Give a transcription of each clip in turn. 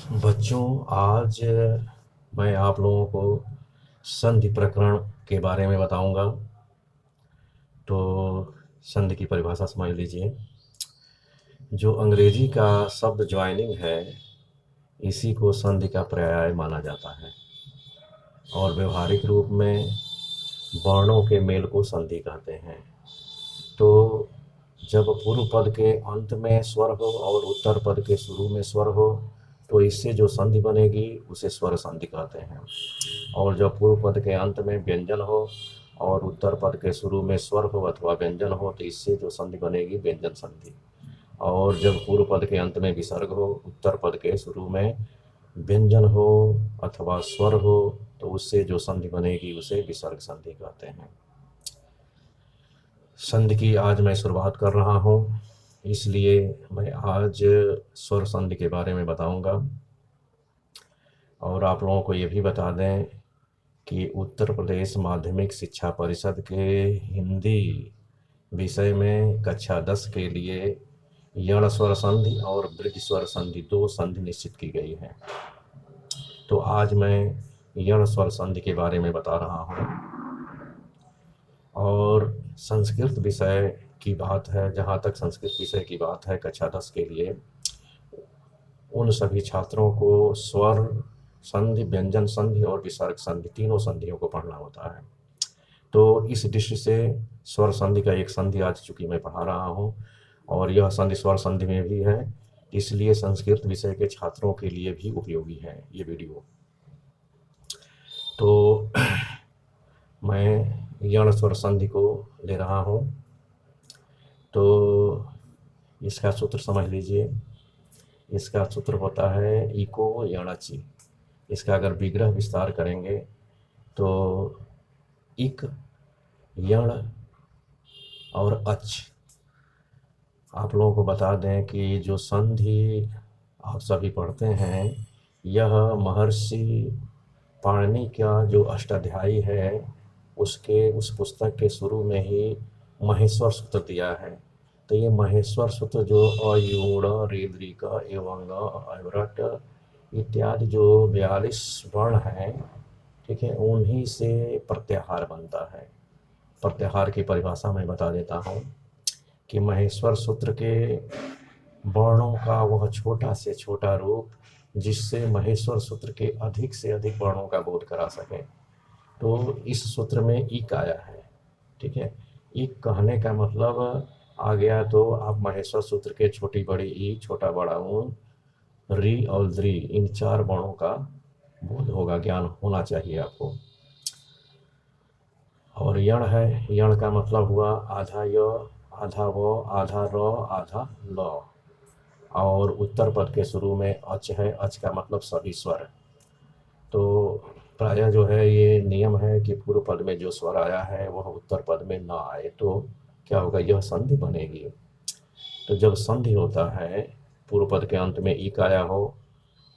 बच्चों, आज मैं आप लोगों को संधि प्रकरण के बारे में बताऊंगा। तो संधि की परिभाषा समझ लीजिए। जो अंग्रेजी का शब्द ज्वाइनिंग है, इसी को संधि का पर्याय माना जाता है और व्यवहारिक रूप में वर्णों के मेल को संधि कहते हैं। तो जब पूर्व पद के अंत में स्वर हो और उत्तर पद के शुरू में स्वर हो, तो इससे जो संधि बनेगी उसे स्वर संधि कहते हैं। और जब पूर्व पद के अंत में व्यंजन हो और उत्तर पद के शुरू में स्वर हो अथवा व्यंजन हो, तो इससे जो संधि बनेगी व्यंजन संधि। और जब पूर्व पद के अंत में विसर्ग हो, उत्तर पद के शुरू में व्यंजन हो अथवा स्वर हो, तो उससे जो संधि बनेगी उसे विसर्ग संधि कहते हैं। संधि की आज मैं शुरुआत कर रहा हूँ, इसलिए मैं आज स्वर संधि के बारे में बताऊंगा। और आप लोगों को ये भी बता दें कि उत्तर प्रदेश माध्यमिक शिक्षा परिषद के हिंदी विषय में कक्षा 10 के लिए यण स्वर संधि और वृद्धि स्वर संधि 2 संधि निश्चित की गई है। तो आज मैं यण स्वर संधि के बारे में बता रहा हूँ। और संस्कृत विषय की बात है, जहाँ तक संस्कृत विषय की बात है, कक्षा 10 के लिए उन सभी छात्रों को स्वर संधि, व्यंजन संधि और विसर्ग संधि, तीनों संधियों को पढ़ना होता है। तो इस दृष्टि से स्वर संधि का एक संधि आज चूंकि मैं पढ़ा रहा हूँ और यह संधि स्वर संधि में भी है, इसलिए संस्कृत विषय के छात्रों के लिए भी उपयोगी है ये वीडियो। तो मैं यण स्वर संधि को ले रहा हूँ। तो इसका सूत्र समझ लीजिए। इसका सूत्र होता है इको यणचि। इसका अगर विग्रह विस्तार करेंगे तो इक, यण और अच। आप लोगों को बता दें कि जो संधि आप सभी पढ़ते हैं, यह महर्षि पाणिनि का जो अष्टाध्यायी है उसके उस पुस्तक के शुरू में ही महेश्वर सूत्र दिया है। तो ये महेश्वर सूत्र जो अयूण, ऋद्रिक, एवंग, अवरट इत्यादि जो 42 वर्ण हैं, ठीक है, उन्हीं से प्रत्याहार बनता है। प्रत्याहार की परिभाषा मैं बता देता हूँ कि महेश्वर सूत्र के वर्णों का वह छोटा से छोटा रूप जिससे महेश्वर सूत्र के अधिक से अधिक वर्णों का बोध करा सके। तो इस सूत्र में इक आया है, ठीक है। इक कहने का मतलब आ गया, तो आप महेश्वर सूत्र के छोटी बड़ी ई, छोटा बड़ा ऊन, री और द्री, इन 4 वर्णों का बोध होगा, ज्ञान होना चाहिए आपको। और यण है, यण का मतलब हुआ आधा य, आधा व, आधा र, आधा ल। और उत्तर पद के शुरू में अच है, अच का मतलब सभी स्वर। तो प्रायः जो है ये नियम है कि पूर्व पद में जो स्वर आया है वह उत्तर पद में ना आए, तो क्या होगा, यह संधि बनेगी। तो जब संधि होता है, पूर्व पद के अंत में इक आया हो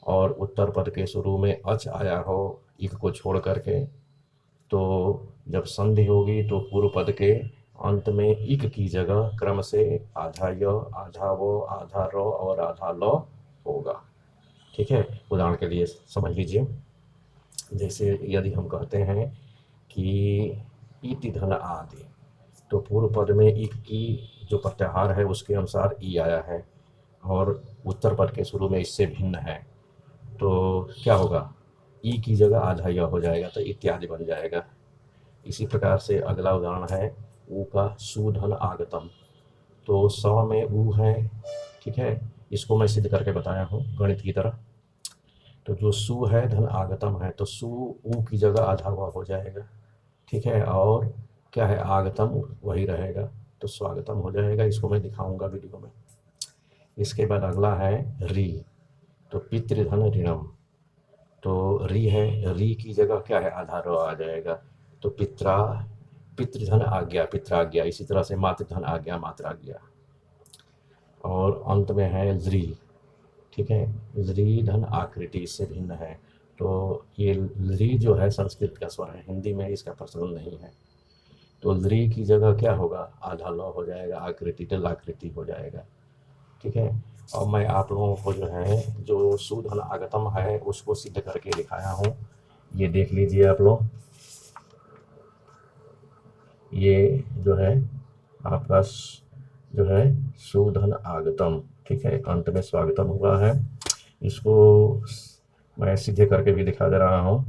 और उत्तर पद के शुरू में अच आया हो इक को छोड़ करके, तो जब संधि होगी तो पूर्व पद के अंत में इक की जगह क्रम से आधा य, आधा वो, आधा रो और आधा ल होगा, ठीक है। उदाहरण के लिए समझ लीजिए, जैसे यदि हम कहते हैं कि इति धन आदि, तो पूर्व पद में इक की जो प्रत्याहार है उसके अनुसार ई आया है और उत्तर पद के शुरू में इससे भिन्न है, तो क्या होगा, ई की जगह आधा य हो जाएगा, तो इत्यादि बन जाएगा। इसी प्रकार से अगला उदाहरण है ऊ का सुधन आगतम। तो स में ऊ है, ठीक है, इसको मैं सिद्ध करके बताया हूँ गणित की तरह। तो जो सु है धन आगतम है, तो सु ऊ की जगह आधा हुआ हो जाएगा, ठीक है। और क्या है, आगतम वही रहेगा, तो स्वागतम हो जाएगा। इसको मैं दिखाऊंगा वीडियो में। इसके बाद अगला है री, तो पितृधन ऋणम। तो री है, री की जगह क्या है, आधा रो आ जाएगा, तो पितृधन आज्ञा, पित्राज्ञा। इसी तरह से मातृधन आज्ञा, मात्राज्ञा। और अंत में है ल्री, ठीक है, ल्री धन आकृति, इससे भिन्न है। तो ये ल्री जो है संस्कृत का स्वर है, हिंदी में इसका प्रचलन नहीं है। तो ल्री की जगह क्या होगा, आधा ल हो जाएगा, आकृति टल आकृति हो जाएगा, ठीक है। और मैं आप लोगों को जो है जो सुधन आगतम है उसको सिद्ध करके दिखाया हूँ। ये देख लीजिए आप लोग, ये जो है आपका जो है सुधन आगतम, ठीक है, अंत में स्वागतम हुआ है। इसको मैं सीधे करके भी दिखा दे रहा हूँ।